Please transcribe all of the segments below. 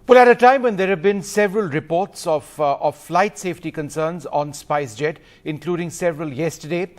Well, at a time when there have been several reports of flight safety concerns on SpiceJet, including several yesterday,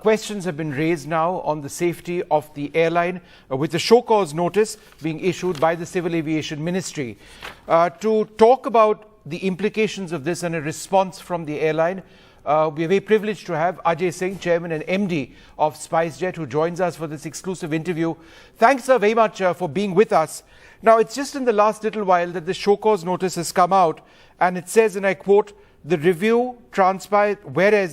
questions have been raised now on the safety of the airline, with a show cause notice being issued by the Civil Aviation Ministry. To talk about the implications of this and a response from the airline, we are very privileged to have Ajay Singh, Chairman and MD of SpiceJet, who joins us for this exclusive interview. Thanks, sir, very much for being with us. Now, it's just in the last little while that the show cause notice has come out, and it says, and I quote, whereas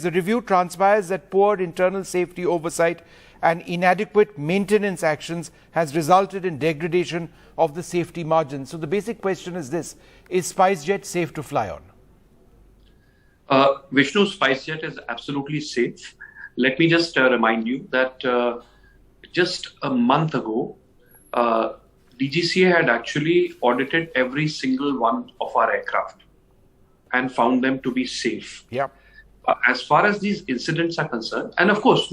the review transpires that poor internal safety oversight and inadequate maintenance actions has resulted in degradation of the safety margin. So the basic question is this: is SpiceJet safe to fly on? Vishnu, SpiceJet is absolutely safe. Let me just remind you that just a month ago, DGCA had actually audited every single one of our aircraft and found them to be safe. Yeah. As far as these incidents are concerned, and of course,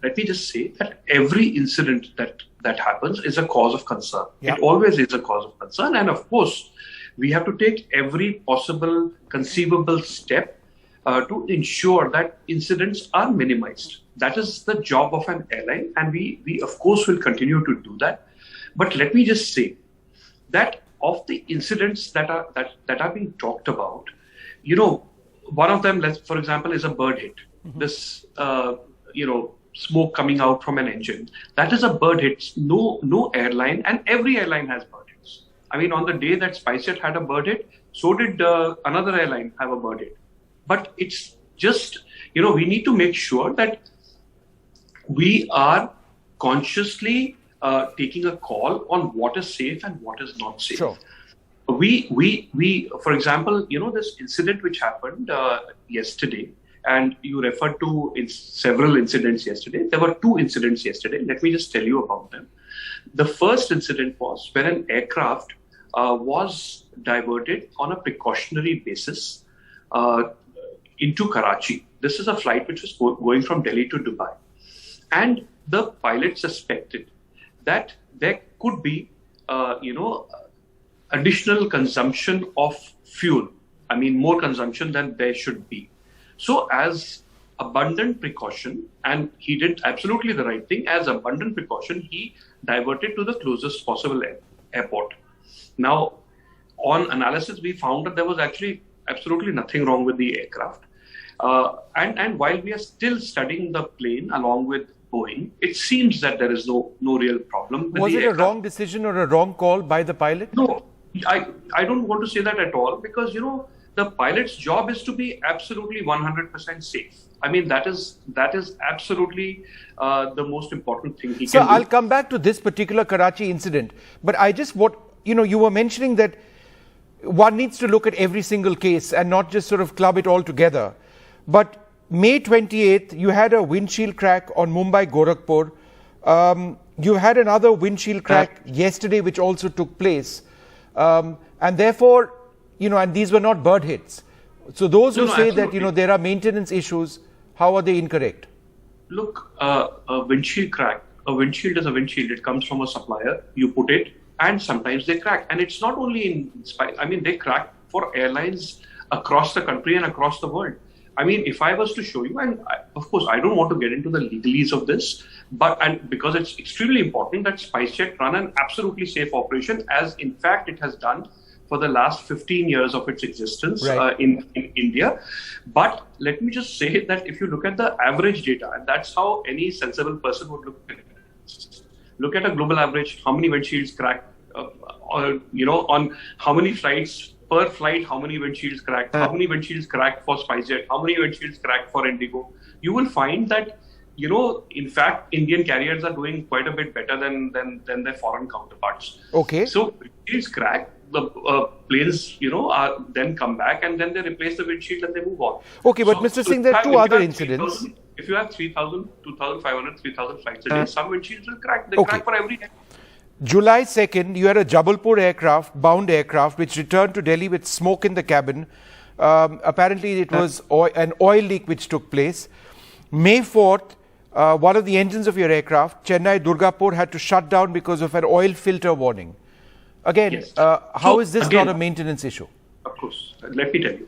let me just say that every incident that happens is a cause of concern. Yeah. It always is a cause of concern. And of course, we have to take every possible conceivable step to ensure that incidents are minimized. That is the job of an airline, and we of course will continue to do that. But let me just say that of the incidents that are being talked about, one of them, for example, is a bird hit. Mm-hmm. This smoke coming out from an engine, that is a bird hit. No airline, and every airline has bird hits. I mean, on the day that SpiceJet had a bird hit, so did another airline have a bird hit. But it's just, we need to make sure that we are consciously taking a call on what is safe and what is not safe. Sure. We, for example, this incident which happened yesterday, and you referred to several incidents yesterday. There were two incidents yesterday. Let me just tell you about them. The first incident was when an aircraft was diverted on a precautionary basis into Karachi. This is a flight which was going from Delhi to Dubai. And the pilot suspected that there could be, additional consumption of fuel. I mean, more consumption than there should be. So as abundant precaution, and he did absolutely the right thing, as abundant precaution, he diverted to the closest possible airport. Now, on analysis, we found that there was actually absolutely nothing wrong with the aircraft. And while we are still studying the plane along with Boeing, it seems that there is no real problem with Was the it aircraft. A wrong decision or a wrong call by the pilot? No, I don't want to say that at all, because, the pilot's job is to be absolutely 100% safe. I mean, that is absolutely the most important thing he can do. So I'll come back to this particular Karachi incident, but you were mentioning that one needs to look at every single case and not just sort of club it all together. But May 28th, you had a windshield crack on Mumbai-Gorakhpur. You had another windshield crack yesterday, which also took place. And therefore, and these were not bird hits. So those who say absolutely. that, there are maintenance issues, how are they incorrect? Look, a windshield crack, a windshield is a windshield. It comes from a supplier. You put it, and sometimes they crack. And it's not only in Spice. I mean, they crack for airlines across the country and across the world. I mean, if I was to show you, and of course, I don't want to get into the legalese of this, and because it's extremely important that SpiceJet run an absolutely safe operation, as in fact it has done for the last 15 years of its existence, right, in India. But let me just say that if you look at the average data, and that's how any sensible person would look at it. Look at a global average, how many windshields crack, on how many flights per flight, how many windshields cracked, how many windshields cracked for SpiceJet, how many windshields cracked for Indigo. You will find that, in fact, Indian carriers are doing quite a bit better than their foreign counterparts. Okay. So windshields crack, the planes, are then come back, and then they replace the windshield and they move on. Okay, but Mr. Singh, there are two other incidents. If you have 3,000, 2,500, 3,000 flights a day, some windshields will crack. They Okay. crack for every day. July 2nd, you had a Jabalpur bound aircraft, which returned to Delhi with smoke in the cabin. Apparently, it was an oil leak which took place. May 4th, one of the engines of your aircraft, Chennai Durgapur, had to shut down because of an oil filter warning. Again, Yes. how is this not a maintenance issue? Of course. Let me tell you.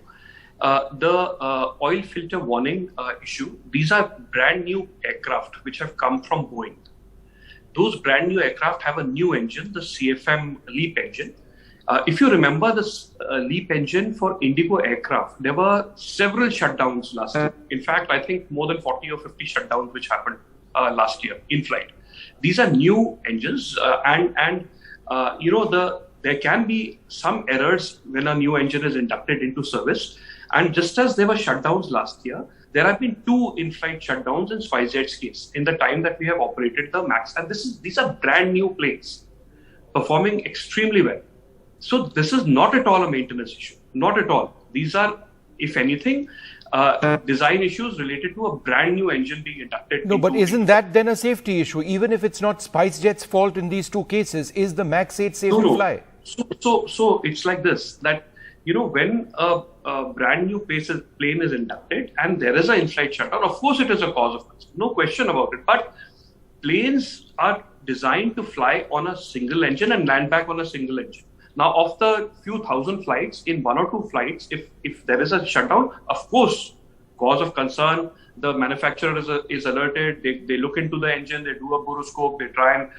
The oil filter warning issue, these are brand new aircraft which have come from Boeing. Those brand new aircraft have a new engine, the CFM LEAP engine. If you remember this LEAP engine for Indigo aircraft, there were several shutdowns last year. In fact, I think more than 40 or 50 shutdowns which happened last year in flight. These are new engines and there can be some errors when a new engine is inducted into service. And just as there were shutdowns last year, there have been 2 in-flight shutdowns in SpiceJet's case in the time that we have operated the MAX. And these are brand new planes performing extremely well. So this is not at all a maintenance issue, not at all. These are, if anything, design issues related to a brand new engine being inducted. No, but isn't that then a safety issue? Even if it's not SpiceJet's fault in these 2 cases, is the MAX 8 safe to fly? So it's like this, that when a brand new plane is inducted and there is an in-flight shutdown, of course it is a cause of concern, no question about it. But planes are designed to fly on a single engine and land back on a single engine. Now, of the few thousand flights, in 1 or 2 flights, if there is a shutdown, of course, cause of concern, the manufacturer is alerted, they look into the engine, they do a boroscope, they try and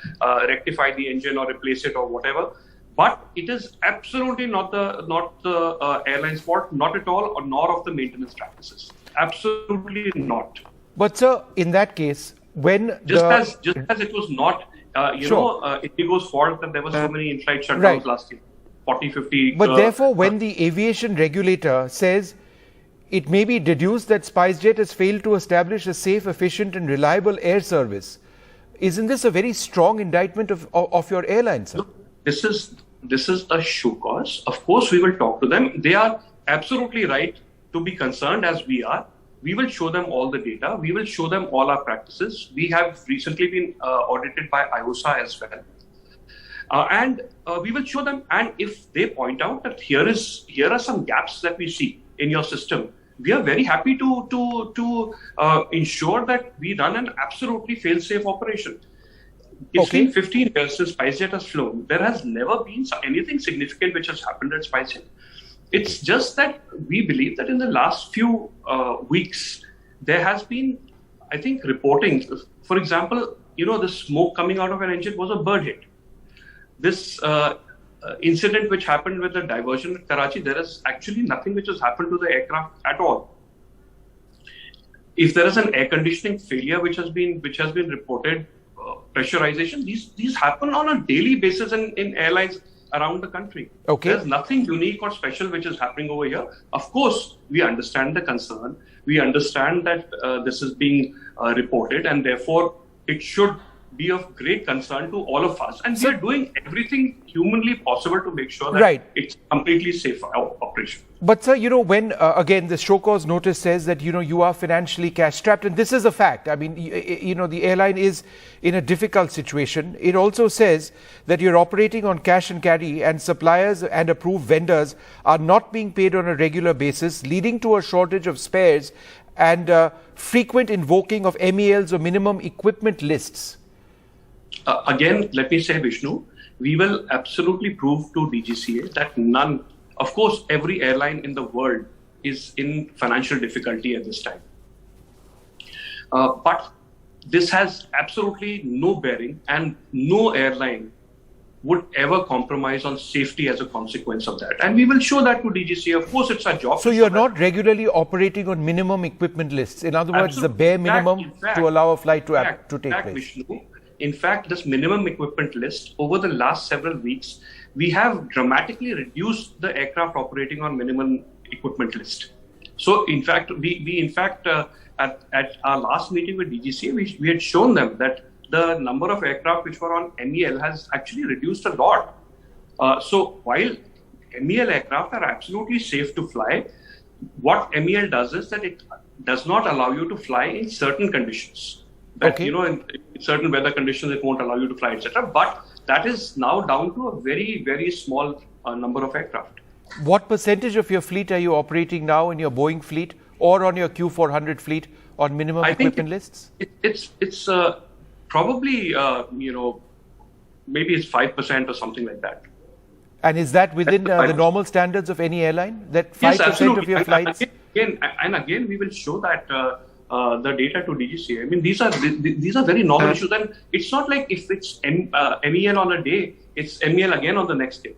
rectify the engine or replace it or whatever. But it is absolutely not the airline's fault, not at all, or nor of the maintenance practices. Absolutely not. But sir, in that case, when just as it was not, Indigo's fault that there were so many in-flight shutdowns last year, 40, 50. But therefore, when the aviation regulator says it may be deduced that SpiceJet has failed to establish a safe, efficient, and reliable air service, isn't this a very strong indictment of your airline, sir? Look, this is a show cause. Of course, we will talk to them. They are absolutely right to be concerned, as we are. We will show them all the data. We will show them all our practices. We have recently been audited by IOSA as well. And we will show them. And if they point out that here are some gaps that we see in your system, we are very happy to ensure that we run an absolutely fail-safe operation. It's been 15 years since SpiceJet has flown. There has never been anything significant which has happened at SpiceJet. It's just that we believe that in the last few weeks, there has been, I think, reporting. For example, the smoke coming out of an engine was a bird hit. This incident which happened with the diversion at Karachi, there is actually nothing which has happened to the aircraft at all. If there is an air conditioning failure which has been reported, pressurization, these happen on a daily basis in airlines around the country. There's nothing unique or special which is happening over here. Of course, we understand the concern. We understand that this is being reported, and therefore it should be of great concern to all of us. And we are doing everything humanly possible to make sure that it's completely safe operation. But sir, when again the show cause notice says that you are financially cash strapped, and this is a fact. I mean, the airline is in a difficult situation. It also says that you're operating on cash and carry, and suppliers and approved vendors are not being paid on a regular basis, leading to a shortage of spares and frequent invoking of MELs or minimum equipment lists. Again, let me say, Vishnu, we will absolutely prove to DGCA that none. Of course, every airline in the world is in financial difficulty at this time. But this has absolutely no bearing, and no airline would ever compromise on safety as a consequence of that. And we will show that to DGCA. Of course, it's our job. So you're not regularly operating on minimum equipment lists. In other words, the bare minimum to allow a flight to take place. Vishnu, in fact, this minimum equipment list, over the last several weeks, we have dramatically reduced the aircraft operating on minimum equipment list. So, in fact, at our last meeting with DGCA, we had shown them that the number of aircraft which were on MEL has actually reduced a lot. So, while MEL aircraft are absolutely safe to fly, what MEL does is that it does not allow you to fly in certain conditions. That, in certain weather conditions, it won't allow you to fly, etc. But that is now down to a very, very small number of aircraft. What percentage of your fleet are you operating now in your Boeing fleet or on your Q400 fleet on minimum equipment lists? It's probably, maybe it's 5% or something like that. And is that within the normal standards of any airline? That 5% of your flights? And again, we will show that the data to DGCA. I mean, these are very normal issues, and it's not like if it's MEL on a day, it's MEL again on the next day.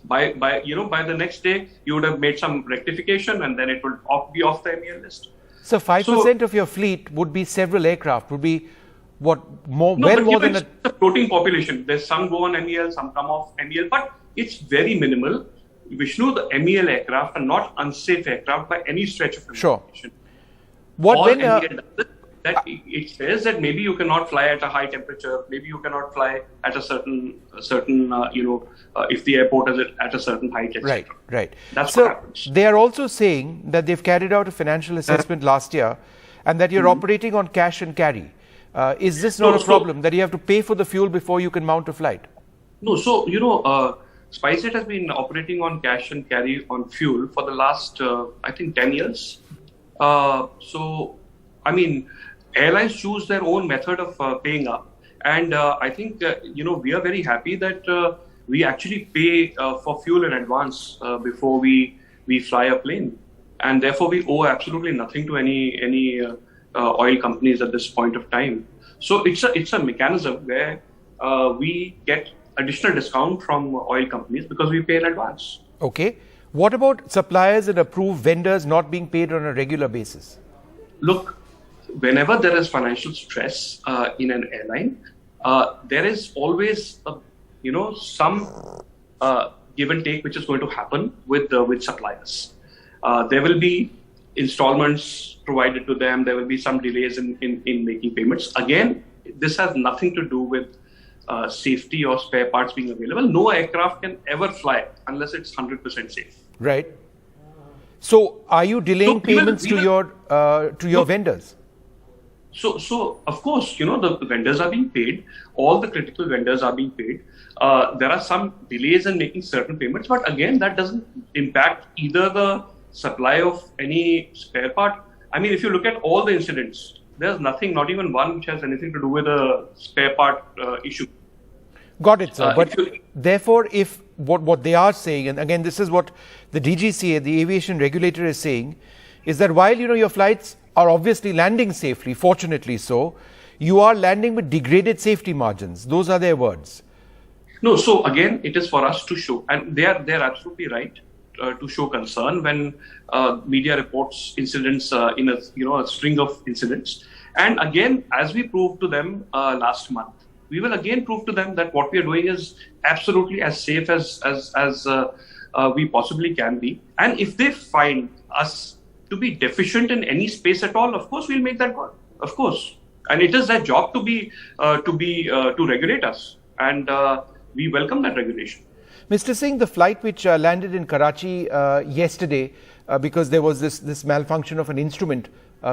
By the next day, you would have made some rectification, and then it would be off the MEL list. So 5% of your fleet would be several aircraft, would be what more? No, well more than it's the floating population. There's some go on MEL, some come off MEL, but it's very minimal. Vishnu, the MEL aircraft are not unsafe aircraft by any stretch of imagination. Sure. What when MEL does that it says that maybe you cannot fly at a high temperature, maybe you cannot fly at a certain if the airport is at a certain height, etc. Right. That's so what happens. they are also saying that they've carried out a financial assessment last year, and that you're operating on cash and carry. Is this not a problem that you have to pay for the fuel before you can mount a flight? No, so SpiceJet has been operating on cash and carry on fuel for the last, I think, 10 years. So, I mean, airlines choose their own method of paying up. And I think, we are very happy that we actually pay for fuel in advance before we fly a plane. And therefore, we owe absolutely nothing to any oil companies at this point of time. So it's a mechanism where we get additional discount from oil companies because we pay in advance. Okay. What about suppliers and approved vendors not being paid on a regular basis? Look, whenever there is financial stress in an airline, there is always some give and take which is going to happen with suppliers. There will be installments provided to them. There will be some delays in making payments. Again, this has nothing to do with safety or spare parts being available. No aircraft can ever fly unless it's 100% safe. Right. So, are you delaying payments to your vendors? So of course, the vendors are being paid. All the critical vendors are being paid. There are some delays in making certain payments, but again, that doesn't impact either the supply of any spare part. I mean, if you look at all the incidents, there's nothing, not even one, which has anything to do with a spare part issue. Got it, sir. But therefore, if what they are saying, and again, this is what the DGCA, the aviation regulator, is saying, is that while your flights are obviously landing safely, fortunately so, you are landing with degraded safety margins. Those are their words. No, so again, it is for us to show, and they're absolutely right to show concern when media reports incidents in a string of incidents. And again, as we proved to them last month, we will again prove to them that what we are doing is absolutely as safe as we possibly can be. And if they find us to be deficient in any space at all, of course we'll make that call. Of course, and it is their job to regulate us, and we welcome that regulation. Mr. Singh, the flight which landed in Karachi yesterday because there was this malfunction of an instrument,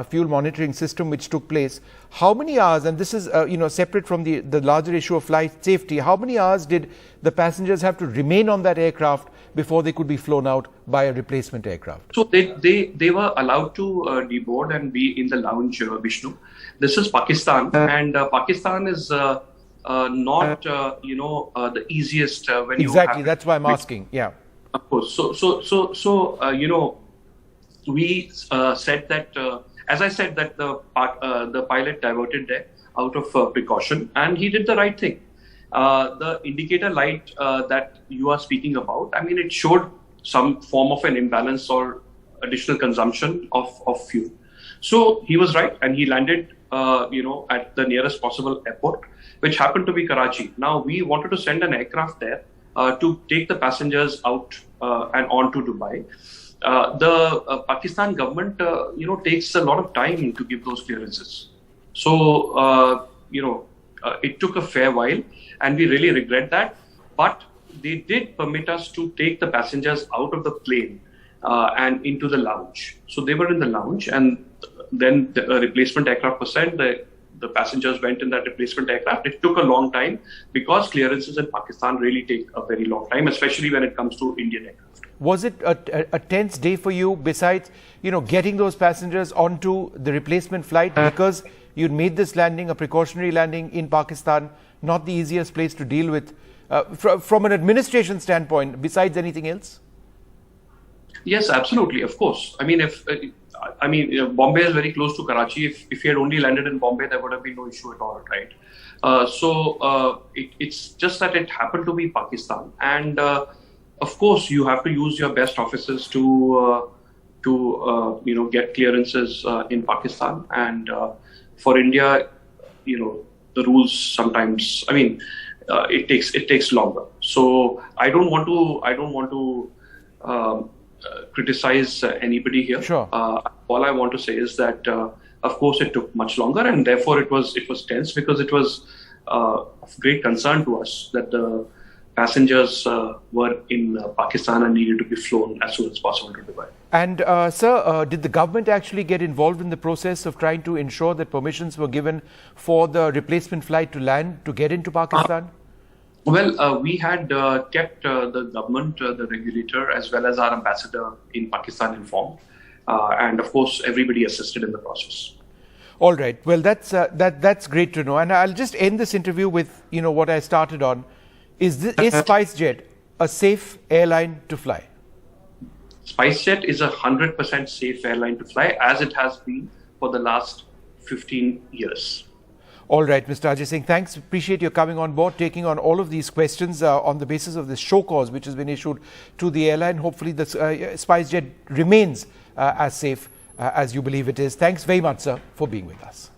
fuel monitoring system which took place. How many hours, and this is separate from the larger issue of flight safety, how many hours did the passengers have to remain on that aircraft before they could be flown out by a replacement aircraft? So they were allowed to deboard and be in the lounge, Vishnu. This is Pakistan, and Pakistan is not the easiest when you exactly. That's why I'm asking. Yeah, of course. So we said that. As I said, that the pilot diverted there out of precaution, and he did the right thing. The indicator light that you are speaking about, I mean, it showed some form of an imbalance or additional consumption of fuel. So he was right, and he landed, at the nearest possible airport, which happened to be Karachi. Now, we wanted to send an aircraft there to take the passengers out and on to Dubai. The Pakistan government, takes a lot of time to give those clearances. So, it took a fair while, and we really regret that. But they did permit us to take the passengers out of the plane and into the lounge. So they were in the lounge, and then the replacement aircraft was sent. The passengers went in that replacement aircraft. It took a long time because clearances in Pakistan really take a very long time, especially when it comes to Indian aircraft. Was it a tense day for you, besides, getting those passengers onto the replacement flight, because you'd made this landing, a precautionary landing in Pakistan, not the easiest place to deal with from an administration standpoint, besides anything else? Yes, absolutely. Of course. I mean, Bombay is very close to Karachi. If he had only landed in Bombay, there would have been no issue at all, right? It's just that it happened to be Pakistan, and of course, you have to use your best officers to get clearances in Pakistan. And for India, the rules sometimes. I mean, it takes longer. So I don't want to criticize anybody here. Sure. All I want to say is that, of course, it took much longer, and therefore it was tense, because it was of great concern to us that the passengers were in Pakistan and needed to be flown as soon as possible to Dubai. And sir, did the government actually get involved in the process of trying to ensure that permissions were given for the replacement flight to land to get into Pakistan? Well, we had kept the government, the regulator, as well as our ambassador in Pakistan informed. And of course, everybody assisted in the process. All right. Well, that's great to know. And I'll just end this interview with, what I started on. Is SpiceJet a safe airline to fly? SpiceJet is 100% safe airline to fly, as it has been for the last 15 years. All right, Mr. Ajay Singh, thanks. Appreciate your coming on board, taking on all of these questions on the basis of this show cause which has been issued to the airline. Hopefully, the SpiceJet remains as safe as you believe it is. Thanks very much, sir, for being with us.